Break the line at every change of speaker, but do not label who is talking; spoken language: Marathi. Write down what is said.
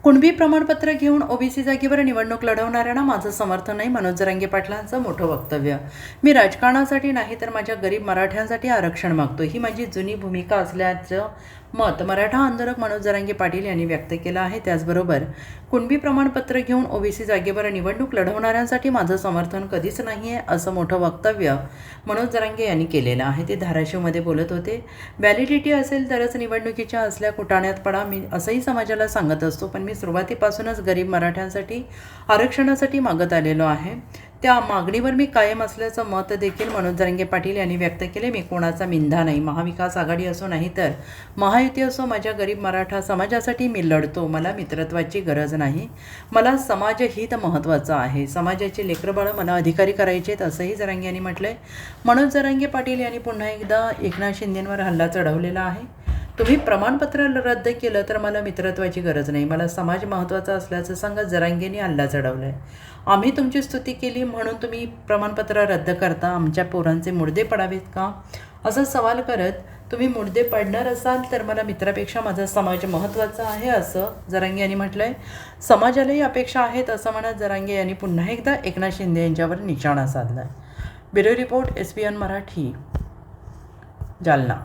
कुणबी प्रमाणपत्र घेऊन ओबीसी जागेवर निवडणूक लढवणाऱ्यांना माझं समर्थन नाही, मनोज जरांगे पाटलांचं मोठं वक्तव्य. मी राजकारणासाठी नाही तर माझ्या गरीब मराठ्यांसाठी आरक्षण मागतो, ही माझी जुनी भूमिका असल्याचं मत मराठा आंदोलक मनोज जरांगे पाटील यांनी व्यक्त केलं आहे. त्याचबरोबर कुणबी प्रमाणपत्र घेऊन ओबीसी जागेवर निवडणूक लढवणाऱ्यांसाठी माझं समर्थन कधीच नाही आहे, असं मोठं वक्तव्य मनोज जरांगे यांनी केलेलं आहे. ते धाराशिवमध्ये बोलत होते. व्हॅलिडिटी असेल तरच निवडणुकीच्या असल्या कुटाण्यात पडा, मी असंही समाजाला सांगत असतो, पण मी सुरुवातीपासूनच गरीब मराठ्यांसाठी आरक्षणासाठी मागत आलेलो आहे. त्या मागणीवर मी कायम असल्याचं मत देखील मनोज जरांगे पाटील यांनी व्यक्त केले. मी कोणाचा मिंधा नाही, महाविकास आघाडी असो नाही तर महायुती असो, माझ्या गरीब मराठा समाजासाठी मी लढतो. मला मित्रत्वाची गरज नाही, मला समाजहित महत्त्वाचं आहे. समाजाचे लेकरबाळं मला अधिकारी करायचे आहेत, असंही जरांगे यांनी म्हटलं आहे. मनोज जरांगे पाटील यांनी पुन्हा एकदा एकनाथ शिंदेंवर हल्ला चढवलेला आहे. तुम्ही प्रमाणपत्र रद्द केलं तर मला मित्रत्वाची गरज नाही, मला समाज महत्त्वाचा असल्याचं सांगत जरांगेंनी हल्ला चढवला आहे. आम्ही तुमची स्तुती केली म्हणून तुम्ही प्रमाणपत्र रद्द करता, आमच्या पोरांचे मुडदे पडावेत का, असा सवाल करत तुम्ही मुडदे पडणार असाल तर मला मित्रापेक्षा माझा समाज महत्त्वाचा आहे, असं जरांगे यांनी म्हटलं आहे. समाजालाही अपेक्षा आहेत असं म्हणत जरांगे यांनी पुन्हा एकदा एकनाथ शिंदे यांच्यावर निशाणा साधला. Bureau report SBN Marathi, Jalna.